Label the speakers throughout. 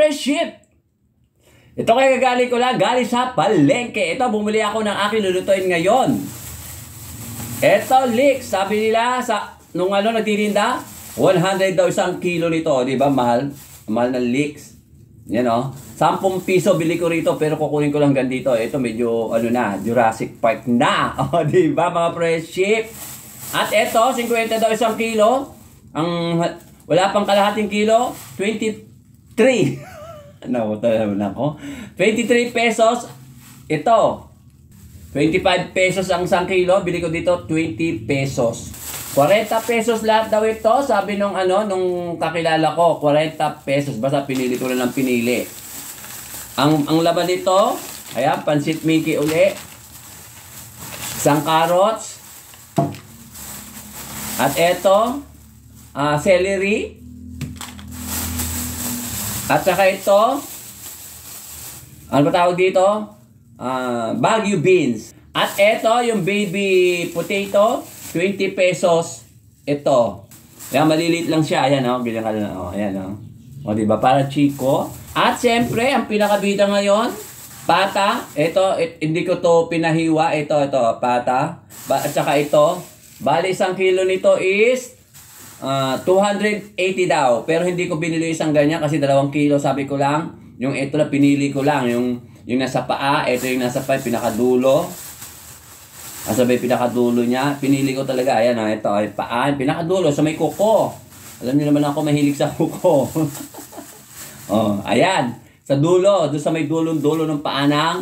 Speaker 1: friendship, ito kaya galing ko lang, galing sa palengke. Ito, bumili ako ng aking lulutuin ngayon. Ito, leeks. Sabi nila, nung nagtitinda, 100 daw isang kilo nito. Di ba, mahal? Mahal ng leeks. Yan o. 10 piso bili ko rito, pero kukunin ko lang ganito. Ito, medyo, Jurassic Park na. O, di ba, mga friendship? At ito, 50 daw isang kilo. Wala pang kalahating kilo, 23. Nawala naman ako. 23 pesos. Ito. 25 pesos ang 1 kilo. Bili ko dito 20 pesos. 40 pesos lahat daw ito. Sabi nung kakilala ko, 40 pesos. Basta pinili ko na lang pinili. Ang laban nito, ayan, pansit Mickey uli. Isang carrots. At ito, celery. At saka ito, ano ba tawag dito? Baguio beans. At ito, yung baby potato, 20 pesos. Ito. Yan, maliliit lang siya. Ayan, ganyan ka lang. Ayan, O, diba? Para chico. At siyempre, ang pinakabida ngayon, pata. Ito, hindi ko to pinahiwa. Ito, pata. At saka ito, bali 1 kilo nito is 280 daw. Pero hindi ko binili isang ganyan kasi 2 kilo. Sabi ko lang, yung ito na pinili ko lang. Yung nasa paa, ito yung nasa paa, pinakadulo. Asabay pinakadulo niya. Pinili ko talaga. Ayan, ito ay paa. Pinakadulo sa may kuko. Alam niyo naman ako mahilig sa kuko. Ayan. Sa dulo. Doon sa may dulo ng paa ng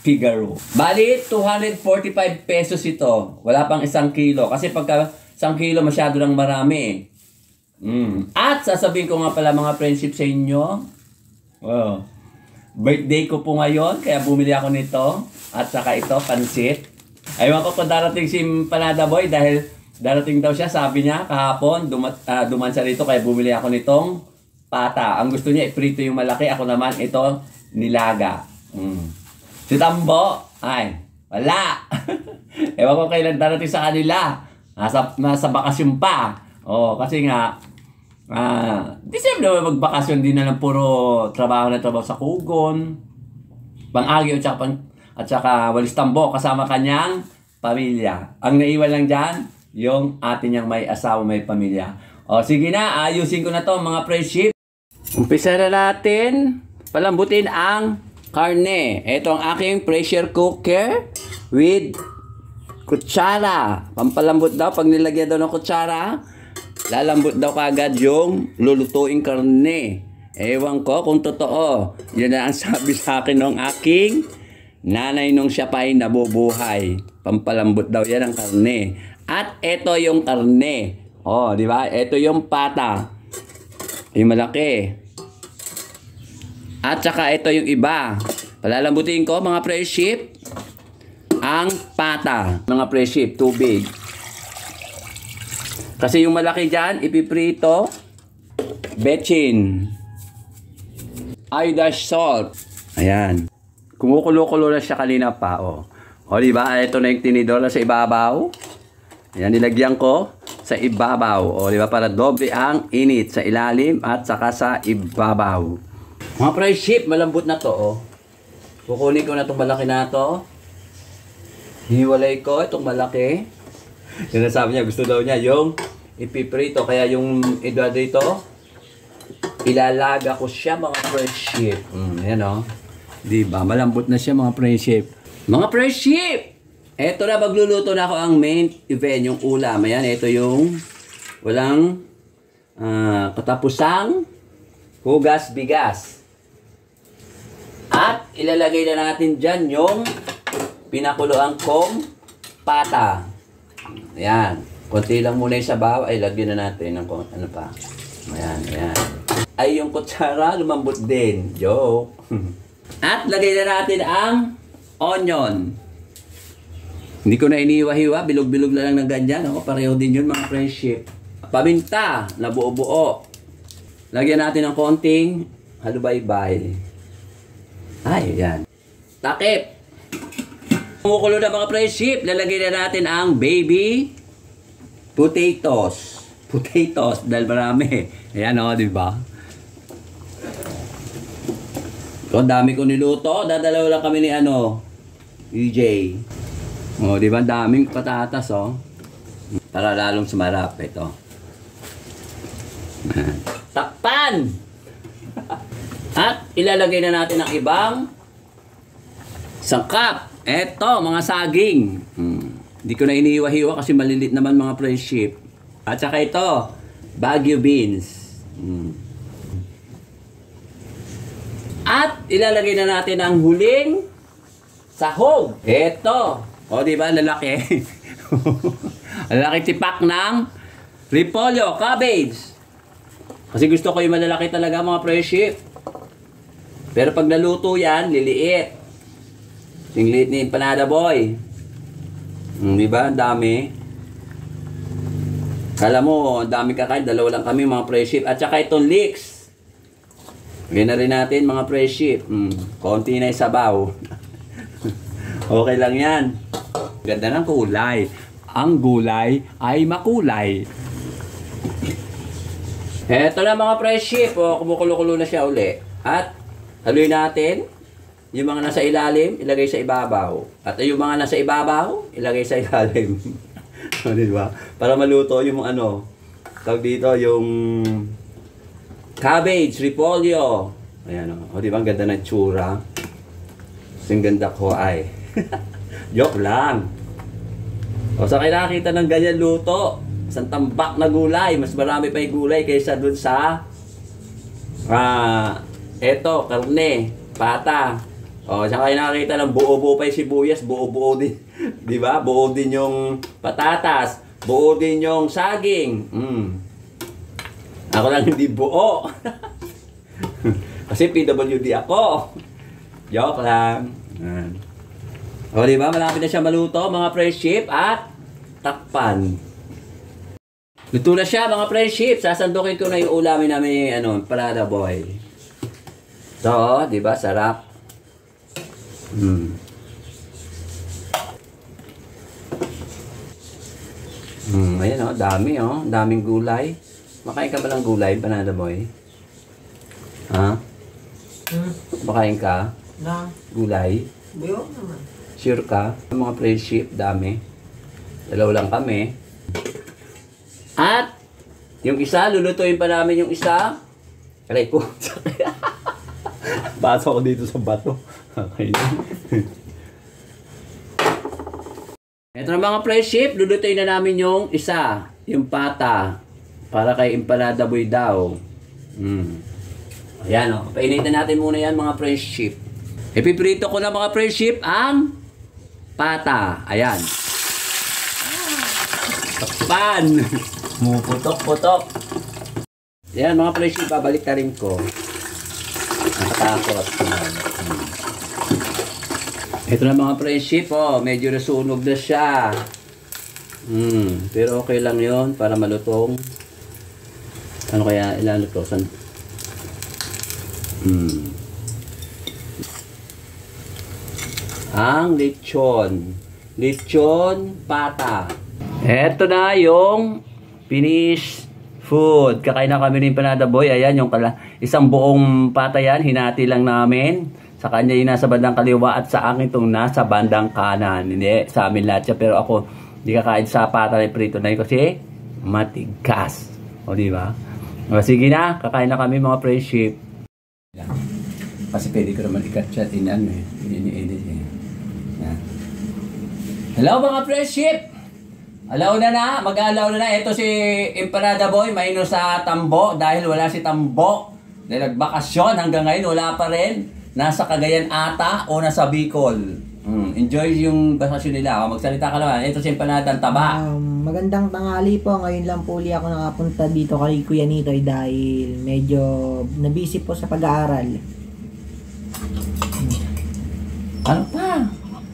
Speaker 1: Figaro. Bali, 245 pesos ito. Wala pang 1 kilo. Kasi pagka 1 kilo masyado lang marami. At sasabihin ko nga pala mga friendship sa inyo. Birthday ko po ngayon. Kaya bumili ako nito. At saka ito, pansit. Aywan ko kung darating si Panada Boy. Dahil darating daw siya. Sabi niya kahapon. Duman siya rito. Kaya bumili ako nitong pata. Ang gusto niya iprito yung malaki. Ako naman ito nilaga. Si Tambo. Ay, wala. Ewan ko kailan darating sa kanila. Nasa bakasyon pa. Kasi nga, deserve naman magbakasyon din na ng puro trabaho sa Kugon, Pang-Agyo at saka Walis Tambo kasama kanyang pamilya. Ang naiwan lang dyan, yung atin niyang may asawa, may pamilya. Sige na, ayusin ko na to mga friendship. Umpisa na natin palambutin ang karne. Ito ang aking pressure cooker with kutsara. Pampalambot daw. Pag nilagyan daw ng kutsara, lalambot daw kagad yung lulutuing karne. Ewan ko kung totoo. Yun na ang sabi sa akin ng aking nanay nung siya pa ay nabubuhay. Pampalambot daw yan ang karne. At ito yung karne. Di ba? Ito yung pata. Yung malaki. At saka ito yung iba. Palalambutin ko mga friendship. Ang pata, mga friendship, tubig. Kasi yung malaki dyan, ipiprito, betchin, iodized salt. Ayan. Kumukulo-kulo na siya kanina pa. Diba? Ito na yung tinidor na sa ibabaw. Ayan, nilagyan ko sa ibabaw. Diba? Para doble ang init sa ilalim at saka sa ibabaw. Mga friendship, malambot na to. Kukunin ko na itong malaki na to. Hiwalay ko itong malaki. Yung nasabi niya, gusto daw niya yung ipiprito. Kaya yung idwa dito, ilalaga ko siya mga friendship. Yan Diba? Malambot na siya mga friendship. Mga friendship! Eto na, magluluto na ako ang main event, yung ulam. Ayan, ito yung walang katapusang hugas bigas. At ilalagay na natin dyan yung pinakuloan kong pata. Ayan. Konti lang muna yung sabaw. Ay, lagyan na natin ng ano pa. Ayan, ayan. Ay, yung kutsara, lumambot din. Joke. At lagay na natin ang onion. Hindi ko na iniwa-hiwa. Bilog-bilog na lang ng ganyan. Pareho din yun mga friendship. Paminta na buo-buo. Lagyan natin ng konting halubaybay. Ay, ayan. Takip. Kumukulo na mga friendship, lalagay na natin ang baby potatoes. Potatoes, dahil marami. Ayan di ba? So, ang dami ko niluto. Dadalaw lang kami ni EJ. O, di ba? Ang daming patatas, oh. Para lalong sumarap. Ito. Takpan! At ilalagay na natin ang ibang sangkap. Eto, mga saging. Hindi ko na inihiwa-hiwa kasi malilit naman mga friendship. At saka ito, Baguio beans. At ilalagay na natin ang huling sahog. Eto. O, di ba? Lalaki. Lalaki tipak ng repolyo, cabbage. Kasi gusto ko yung malalaki talaga mga friendship. Pero pag naluto yan, liliit. Yung liit ni Empanada Boy. Di ba? Ang dami. Kala mo, ang dami kakain. Dalawa lang kami mga friendship. At saka itong leeks. Lagyan na rin natin mga friendship. Konti na yung sabaw. Okay lang yan. Ganda ng kulay. Ang gulay ay makulay. Eto na mga friendship. Kumukulo-kulo na siya uli. At haluin natin. Yung mga nasa ilalim, ilagay sa ibabaw. At yung mga nasa ibabaw, ilagay sa ilalim. Diba? Para maluto yung tawag dito, yung cabbage, repolyo. Ayan o. Diba? Ang ganda ng tsura. Ang ganda ko ay. Joke lang. O sa nakakita ng ganyan luto, isang tambak na gulay, mas marami pa yung gulay kaysa dun sa eto, karne, pata. O, saka nakakita ng buo-buo pa yung sibuyas, buo-buo din. Di ba? Buo din yung patatas, buo din yung saging. Ako lang hindi buo. Kasi PWD ako. Joke lang. O, di ba? Malapit na siya maluto, mga friendship, at takpan. Luto na siya, mga friendship. Sasandukin ko na yung ulamin namin, Empanada Boy. So, di ba? Sarap. Ayan dami daming gulay. Makain ka ba ng gulay, Empanada Boy? Ha? Makain ka?
Speaker 2: Na.
Speaker 1: Gulay?
Speaker 2: Buyo naman.
Speaker 1: Sure ka? Mga friendship, dami. Dalawa lang kami. At yung isa, lulutuin pa namin yung isa. Aray ko. Baso ko dito sa bato. Okay. Ito na mga friendship, lulutuin na namin yung isa, yung pata, para kay Empanada Boy daw. Ayan painitin natin muna yan mga friendship. Ipiprito ko na mga friendship ang pata. Ayan. Takpan. Muputok-putok. Ayan mga friendship, babalik na rin ko. Nakatakot. Ito na mga friendship, medyo nasunog na siya. Pero okay lang yon para malutong. Ano kaya ilaluto? Ang lechon. Lechon pata. Ito na yung finished food. Kakain na kami ng Empanada Boy. Ayan, yung isang buong pata yan. Hinati lang namin. Sa kanya yung nasa bandang kaliwa at sa akin itong nasa bandang kanan. Hindi, sa amin lahat siya. Pero ako, hindi kakain sa pata na prito na yun kasi matigas. O, di ba? O, sige na, kakain na kami mga friendship. Kasi pwede ko naman i-cut ini-edit eh. Hello mga friendship! Alaw na, mag-alaw na. Ito si Empanada Boy, maino sa Tambo dahil wala si Tambo. Dahil nagbakasyon hanggang ngayon, wala pa rin. Nasa Cagayan ata o nasa Bicol. Enjoy yung bakasyon nila. Magsalita ka naman. Ito si Empanada, ang taba.
Speaker 2: Magandang tanghali po. Ngayon lang po ako nakapunta dito kay Kuya Nitoy dahil medyo nabisi po sa pag-aaral.
Speaker 1: Ano pa?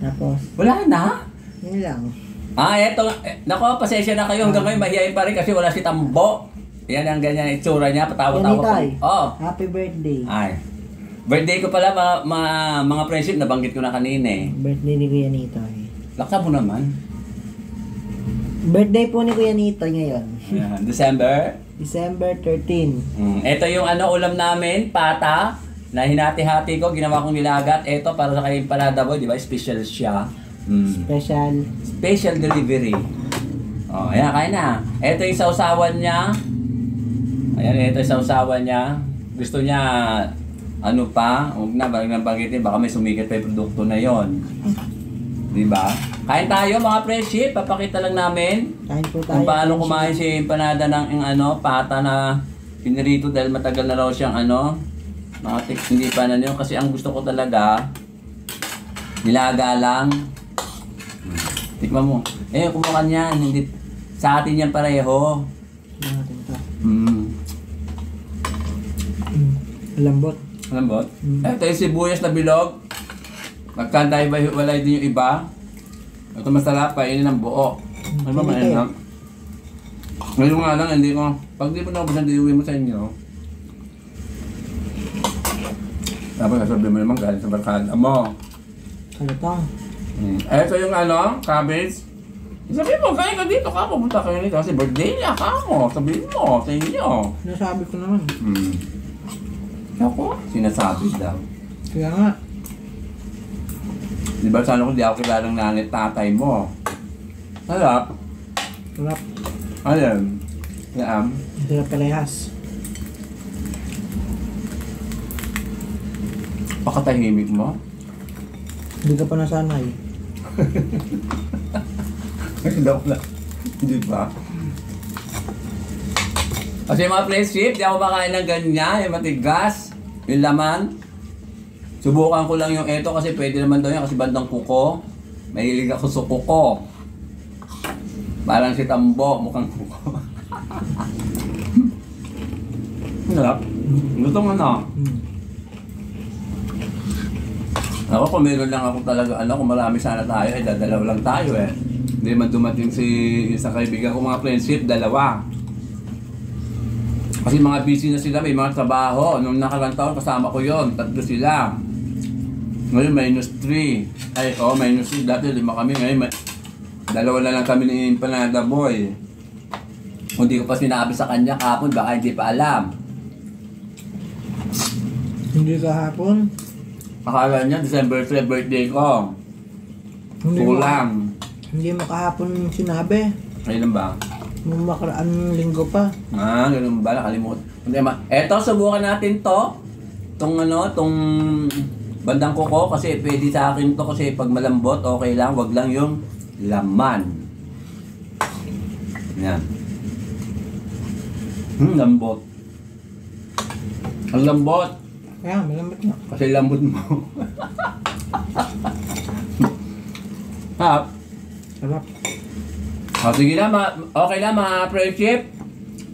Speaker 2: Tapos,
Speaker 1: Wala na?
Speaker 2: yun lang.
Speaker 1: Eto. Nako, pasensya na kayo. Hanggang ngayon, mahihayin pa rin kasi wala si Tambo. Yan ang ganyan itsura niya. Patawa-tawa
Speaker 2: Kuya Nitoy,
Speaker 1: Oh.
Speaker 2: happy birthday.
Speaker 1: Ay. Birthday ko pala, mga friendship, nabanggit ko na kanina eh.
Speaker 2: Birthday ni Kuya Nitoy.
Speaker 1: Laksa mo naman.
Speaker 2: Birthday po ni Kuya Nitoy ngayon.
Speaker 1: Ayan, December.
Speaker 2: December 13.
Speaker 1: Ito yung ulam namin, pata. na hinati-hati ko, ginawa kong nilagat. Ito para sa kay Empanada Boy, di ba? Special siya. Special delivery. Oh, ayan, kain na. Ito yung sausawan niya. Ayan, ito yung sausawan niya. Gusto niya, ano pa, huwag na, banggitin, baka may sumikat pa yung produkto na yon. Di ba? Kain tayo mga friendship, papakita lang namin
Speaker 2: Kain po tayo.
Speaker 1: kung paano kumain si Empanada ng pata na pinirito dahil matagal na raw siyang mga tips hindi pa na yun. Kasi ang gusto ko talaga, nilaga lang. Tikman mo. Kumuha niyan. Hindi, sa atin yan pareho.
Speaker 2: Natin to. Lambot.
Speaker 1: Lambot? Ito yung sibuyas na bilog. Magkantay-walay din yung iba. Ito masarap, kainin ng buo. Ano ba mainam? Ngayon nga lang, hindi ko. Pag di mo naubusan, di uwi mo sa inyo. Tapos sasabihin mo naman galing sa barkada mo.
Speaker 2: Kalutong.
Speaker 1: Ito yung cabbage. Sabihin mo, kain ka dito ka, pumunta kayo nito. Kasi birthday niya ka mo. Sabihin mo sa inyo.
Speaker 2: Sinasabi ko naman.
Speaker 1: Ako? Sinasabi daw.
Speaker 2: Kaya nga.
Speaker 1: Di ba sana kung di ako kilalang nanay tatay mo? Sarap.
Speaker 2: Sarap.
Speaker 1: Ayan. Yaam.
Speaker 2: Sarap parehas.
Speaker 1: Pakatahimik mo?
Speaker 2: Hindi ka pa nasanay.
Speaker 1: Daw na. Hindi ba? Kasi mga friendship, di ako makain ng ganyan, yung matigas, yung laman. Subukan ko lang yung ito kasi pwede naman daw yan kasi bandang kuko. Mahilig ako sa kuko. Parang si Tambo, mukhang kuko. Sarap. Gusto mo na. Ako kung meron lang ako talaga, kung marami sana tayo, dadalaw lang tayo eh. Hindi man dumating si isa kaibigan ko mga friendship, dalawa. Kasi mga busy na sila, may mga trabaho. Nung nakarang taon, kasama ko yon, 3 sila. Ngayon, -3. -3. Dati 5 kami. Ngayon, 2 na lang kami ni Empanada Boy. Kung di ko pa sinabi sa kanya kahapon, baka hindi pa alam.
Speaker 2: Hindi kahapon.
Speaker 1: Akala niya, December 3, birthday ko. Kulang.
Speaker 2: Hindi mo kahapon sinabi.
Speaker 1: Ayun ba?
Speaker 2: Nung makaraan linggo pa.
Speaker 1: Ganun ba? Nakalimut. Eto, subukan natin to. Tong bandang kuko kasi pwede sa akin to kasi pag malambot, okay lang. Wag lang yung laman. Yan. Lambot. Ang lambot.
Speaker 2: Kaya, malambot na.
Speaker 1: Kasi lambot mo. Ha?
Speaker 2: Sarap.
Speaker 1: Sige na, okay na mga friendship.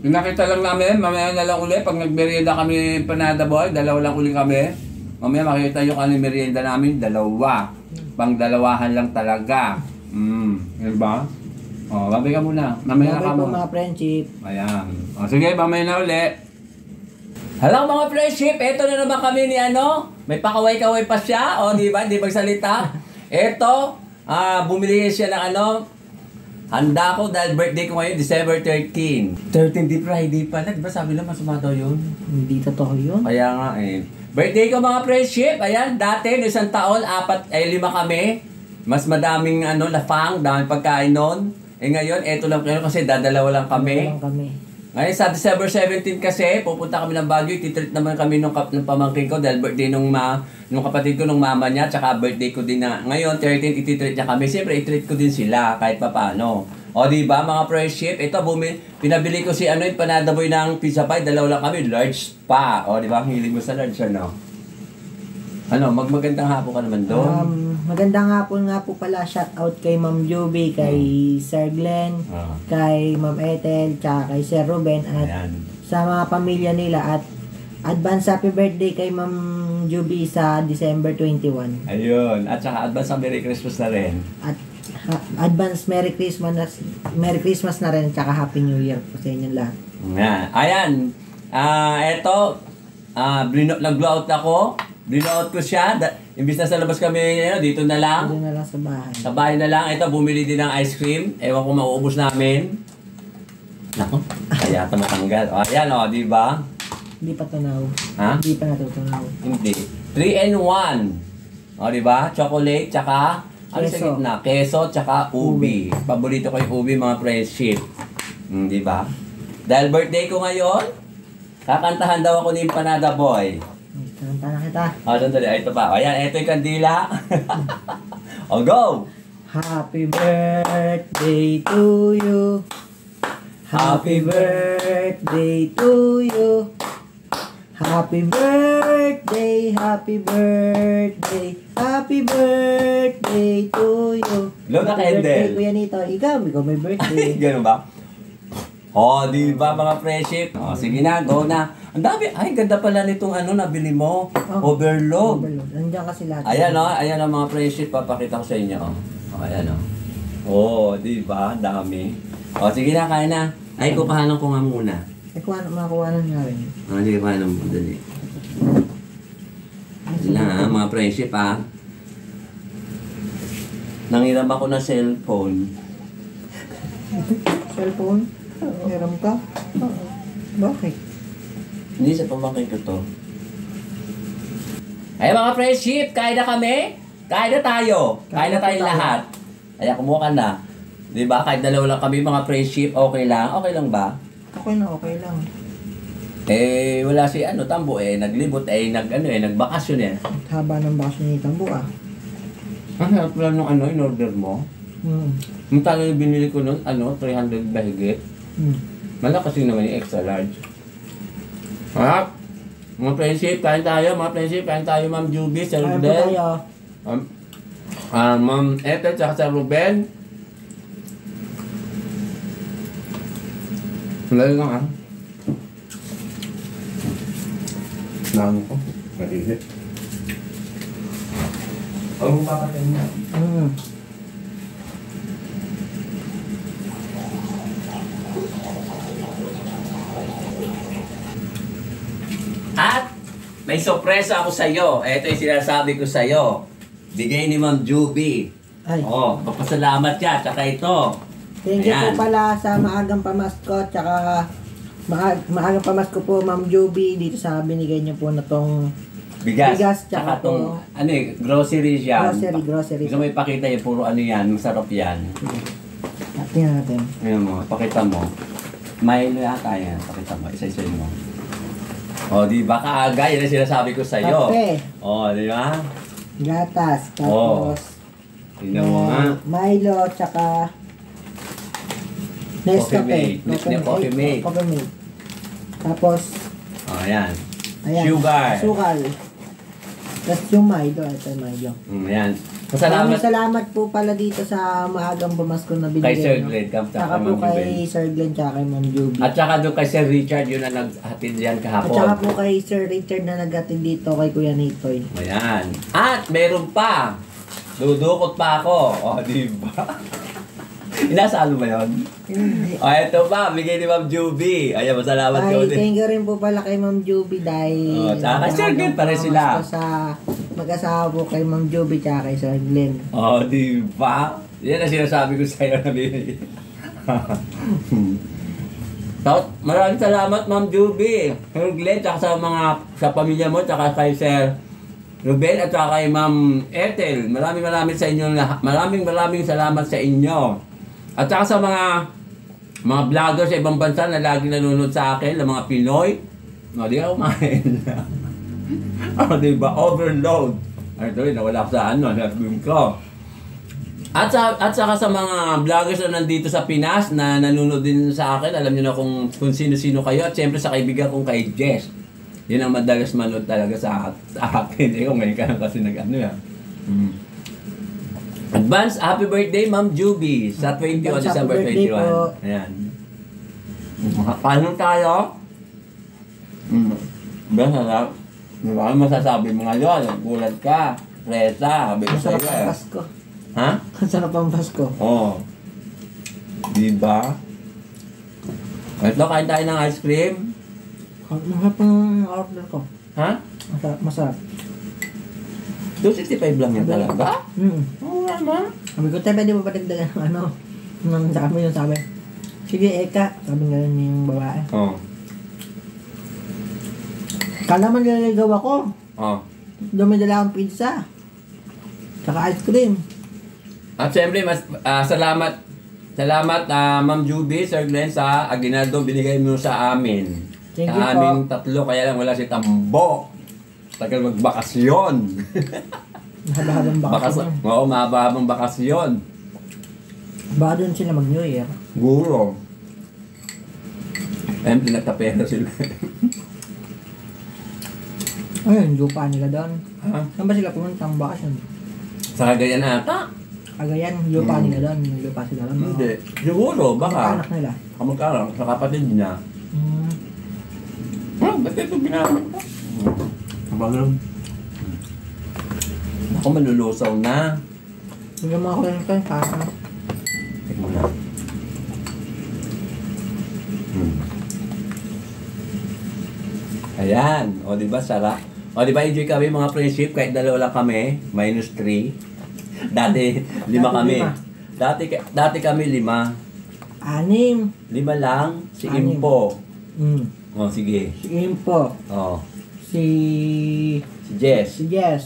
Speaker 1: Yung nakita lang namin, mamaya na lang uli. Pag nagmerienda kami Empanada Boy, 2 lang uli kami. Mamaya makikita yung ano merienda namin, 2. Pang-2han lang talaga. Diba? Babay ka muna. Mamaya na ka
Speaker 2: Babay po
Speaker 1: mo.
Speaker 2: mga friendship.
Speaker 1: Ayan. Sige, mamaya na uli. Hello mga friendship, eto na naman kami ni may pakaway-kaway pa siya. Di ba? Hindi magsalita. Eto, bumili siya ng handa ko dahil birthday ko ngayon, December 13. 13 di Friday pala. Di ba sabi lang masama daw yun?
Speaker 2: Hindi totoo yun.
Speaker 1: Kaya nga eh. Birthday ko mga friendship. Ayan, dati no isang taon, 5 kami. Mas madaming lafang, daming pagkain nun. Ngayon, eto lang kayo kasi dadalawa lang kami.
Speaker 2: Dadalawa lang kami.
Speaker 1: Ngayon sa December 17 kasi, pupunta kami ng Baguio, titreat naman kami ng pamangkin ko dahil birthday nung kapatid ko, nung mama niya, tsaka birthday ko din na. Ngayon, 13, ititreat niya kami. Siyempre, itreat ko din sila kahit papaano. O diba mga friendship, ito pinabili ko si Empanada Boy ng pizza pie, 2 lang kami, large pa. O diba, ang hilig mo sa large magmagandang hapon ka naman doon.
Speaker 2: Magandang hapon nga po pala. Shout out kay Ma'am Juby, kay Sir Glenn, kay Ma'am Ethel, tsaka kay Sir Ruben, at sa mga pamilya nila. At advance happy birthday kay Ma'am Juby sa December 21.
Speaker 1: Ayun. At saka advance Merry Christmas na rin. At
Speaker 2: advance Merry Christmas na rin, tsaka Happy New Year po sa inyo lahat.
Speaker 1: Ayan. Eto, nag-blow out ako. Blow out ko siya. Imbis na sa labas kami, dito na lang.
Speaker 2: Dito na lang sa bahay.
Speaker 1: Sa bahay na lang. Ito, bumili din ng ice cream. Ewan ko mauubos namin. Nako, kaya ito matanggal. Ayan, di ba?
Speaker 2: Hindi pa tunaw.
Speaker 1: Ha?
Speaker 2: Hindi pa natutunaw.
Speaker 1: Hindi. 3 in 1. O, di ba? Chocolate, tsaka, ano sa
Speaker 2: Keso.
Speaker 1: gitna? Keso, tsaka ubi. Paborito ko yung ubi, mga friendship. Di ba? Dahil birthday ko ngayon, kakantahan daw ako ni Empanada Boy.
Speaker 2: Kanta na kita.
Speaker 1: O, sandali. Ito pa. Ayan, ito yung kandila. O, go!
Speaker 2: Happy birthday to you. Happy birthday to you. Happy birthday, happy birthday, happy birthday to you.
Speaker 1: Blow the
Speaker 2: Happy birthday,
Speaker 1: candle.
Speaker 2: Kuya Nito. Ikaw may birthday.
Speaker 1: Ganun ba? O, di ba mga friendship? O, sige na, go na. Ang dami. Ay, ganda pala nitong ano nabili mo.
Speaker 2: Oh.
Speaker 1: Overload.
Speaker 2: Nandiyan kasi lahat.
Speaker 1: Ayan o, ayan ang mga friendship. Papakita ko sa inyo. O, ayan o. Oo, di ba? Dami. O, sige na, kaya na. Ay, kupahanan ko nga muna.
Speaker 2: Makuha nga rin.
Speaker 1: O, sige, kupahanan mo. Dali. Sila ha, mga friendship ha. Nangiram ako ng cellphone.
Speaker 2: Cellphone? Meron ka? Bakit?
Speaker 1: Hindi sa pamangkin ko to. Ay mga friendship, kain na kami? Kain na tayo. Kain na tayong lahat. Ay, kumuha ka na. Di ba? Kahit dalawa lang kami mga friendship, okay lang? Okay lang ba?
Speaker 2: Okay lang.
Speaker 1: Eh, wala si ano, Tambo naglibot, nagbakasyon eh.
Speaker 2: Haba ng bakasyon ni Tambo ah.
Speaker 1: Ang harap lang nung in-order mo. Yung talo yung binili ko nun, 300 bahigit. Malakas yun naman yung extra large. Harap! Mga friendship, kain tayo. Mga friendship, kain tayo, Ma'am Juby, Sir
Speaker 2: Kain po
Speaker 1: Rubel.
Speaker 2: tayo.
Speaker 1: Ma'am Ethel, tsaka Sir Ruben. Lalo lang ah. Namo ko. Maigit. Ang papatay niya. At may sorpresa ako sa iyo. Ito yung sinasabi ko sa iyo. Bigay ni Ma'am Juby.
Speaker 2: Ay.
Speaker 1: Oh, papasalamat ka. Tsaka ito.
Speaker 2: Thank you
Speaker 1: Ayan.
Speaker 2: po pala sa maagang pamasko, tsaka maagang pamasko po, Ma'am Juby, dito sa binigay niyo po na tong
Speaker 1: Bigas.
Speaker 2: tsaka
Speaker 1: Tsaka tong, groceries yan.
Speaker 2: grocery.
Speaker 1: Gusto mo ipakita yung puro ano yan. Masarap yan.
Speaker 2: At tingnan natin.
Speaker 1: Ayan mo, pakita mo. Milo yata yan. Pakita mo, isa-isa mo. O, di ba kaaga? Yan ang sinasabi ko sa'yo.
Speaker 2: Kape.
Speaker 1: O, di ba?
Speaker 2: Gatas, tapos
Speaker 1: Tingnan mo nga.
Speaker 2: Milo, tsaka Nescafe.
Speaker 1: Coffee mate.
Speaker 2: Coffee mate. Tapos,
Speaker 1: O, ayan.
Speaker 2: ayan.
Speaker 1: Sugar.
Speaker 2: Tapos yung Milo, ito yung Milo.
Speaker 1: Ayan.
Speaker 2: Maraming
Speaker 1: Pasalamat
Speaker 2: salamat po pala dito sa maagang pamasko na binigay.
Speaker 1: kay Sir
Speaker 2: no?
Speaker 1: Glenn.
Speaker 2: Tsaka po kay Sir Glenn, tsaka kay Ma'am Juby.
Speaker 1: At saka doon kay Sir Richard, yun ang naghatid yan
Speaker 2: At
Speaker 1: kahapon.
Speaker 2: saka po kay Sir Richard na nag-attend dito kay Kuya Nitoy.
Speaker 1: Ayan. At meron pa. Dudukot pa ako. O, di ba? Inasalo ba yun?
Speaker 2: Hindi.
Speaker 1: O, eto pa. Bigay ni Ma'am Juby. Ayan, masalamat
Speaker 2: Ay,
Speaker 1: ko din.
Speaker 2: thank you rin po pala kay Ma'am Juby dahil
Speaker 1: tsaka kay Sir Glenn, pare sila.
Speaker 2: pamasko sa mag-asawa po kay Ma'am Juby tsaka kay Sir Glenn.
Speaker 1: O, di ba? Yan ang sinasabi ko sa'yo na binigay. Maraming salamat, Ma'am Juby. Sir Glenn, tsaka sa pamilya mo, tsaka kay Sir Ruben, at saka kay Ma'am Ethel. Maraming sa inyo lahat. Maraming salamat sa inyo. At saka sa mga vlogger sa ibang bansa na lagi nanonood sa akin, ng mga Pinoy. No, di ako kumain. O, diba? Overload. Ay, ito rin, nawala ko sa sabihin ko. At saka sa mga vloggers na nandito sa Pinas na nanonood din sa akin, alam niyo na kung sino-sino kayo. At siyempre sa kaibigan kong kay Jess. Yun ang madalas manood talaga sa akin. Eh, kung ngayon ka lang kasi nag-ano yan. Advance happy birthday, Ma'am Juby. Sa 20 o
Speaker 2: Advance
Speaker 1: December
Speaker 2: happy birthday
Speaker 1: 21.
Speaker 2: po.
Speaker 1: Ayan. Paano tayo? Masarap. Diba? Ano masasabi mo ngayon? Gulat ka. Presa. Sabi ko sa'yo
Speaker 2: Masarap ang
Speaker 1: eh.
Speaker 2: Pasko.
Speaker 1: Ha?
Speaker 2: Masarap ang Pasko.
Speaker 1: Oo. Diba? Ito, kain tayo ng ice cream.
Speaker 2: Masarap ang order ko.
Speaker 1: Ha?
Speaker 2: Masarap.
Speaker 1: 265 lang yan talaga? Oo naman.
Speaker 2: Sabi ko, tayo pwede mo pa dagdagan ng ano? Nang sabi yung sabi. Sige, Eka. Sabi nga yun yung babae.
Speaker 1: Oo.
Speaker 2: Kala man nililigaw ako.
Speaker 1: Oh.
Speaker 2: Dumadala akong pizza. Tsaka ice cream.
Speaker 1: At syempre, salamat Ma'am Juby, Sir Glenn, sa aginaldo binigay mo sa amin.
Speaker 2: Thank you
Speaker 1: Sa
Speaker 2: po.
Speaker 1: aming tatlo, kaya lang wala si Tambo. Tagal magbakasyon.
Speaker 2: Mahaba-habang bakasyon.
Speaker 1: Oo, mahaba-habang bakasyon.
Speaker 2: Baka doon sila mag-New Year.
Speaker 1: Guro. Ayun, pinagkapera sila.
Speaker 2: Ayun, lupa nila doon.
Speaker 1: Ha?
Speaker 2: Saan ba sila pumunta ang bakasyon?
Speaker 1: Sa Cagayan ata?
Speaker 2: Cagayan, lupa nila doon. May lupa sila doon.
Speaker 1: Hindi. Siguro, baka.
Speaker 2: Anak nila.
Speaker 1: Kamag-anak sa kapatid niya. Ba't ito binamit ko? Bagal. Ako malulusaw na.
Speaker 2: Bigyan mo ako lang ito. Para.
Speaker 1: Tignan mo na. Ayan. O, diba, sarap? O, diba, enjoy kami mga friendship kahit dalawa lang kami. -3. Dati, 5 kami.
Speaker 2: lima.
Speaker 1: Dati kami 5.
Speaker 2: 6.
Speaker 1: 5 lang. Si
Speaker 2: Anim.
Speaker 1: Impo.
Speaker 2: Mm.
Speaker 1: O, sige.
Speaker 2: Si Impo.
Speaker 1: O,
Speaker 2: Si...
Speaker 1: si Jess.
Speaker 2: Si Jess.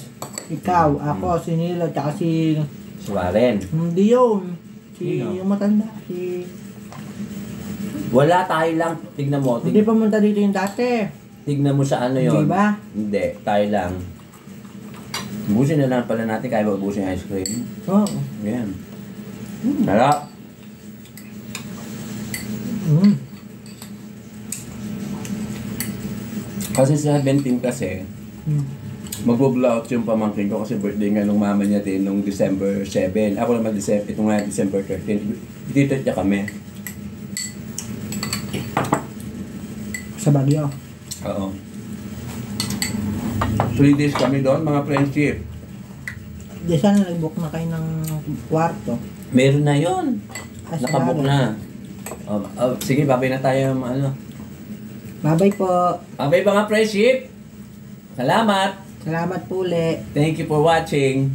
Speaker 2: Ikaw. Ako. Si Nilo. Tsaka si...
Speaker 1: Si Warren.
Speaker 2: Hindi yun. Si
Speaker 1: Sino?
Speaker 2: yung matanda. Si...
Speaker 1: Wala, tayo lang. Tignan mo.
Speaker 2: Hindi pumunta dito yung dati.
Speaker 1: Tignan mo sa ano yon.
Speaker 2: Hindi ba?
Speaker 1: Hindi, tayo lang. Ubusin na lang pala natin kaya ubusin yung ice cream.
Speaker 2: Oo.
Speaker 1: Yan. Sarap.
Speaker 2: Mm.
Speaker 1: Kasi sa 17 kasi,
Speaker 2: Mm.
Speaker 1: magbo-blowout yung pamangkin ko kasi birthday nga nung mama niya din nung December 7. Ako naman ito nga December 13. Dito niya kami.
Speaker 2: Sa Baguio.
Speaker 1: Oo. 3 days kami doon, mga friendship.
Speaker 2: Di sana nag-book na kayo ng kwarto.
Speaker 1: Meron na yon.
Speaker 2: Ah,
Speaker 1: Nakabook na. Sige, babay na tayo. Ano.
Speaker 2: Bye-bye po.
Speaker 1: Babay mga friendship. Salamat.
Speaker 2: Salamat po ulit.
Speaker 1: Thank you for watching.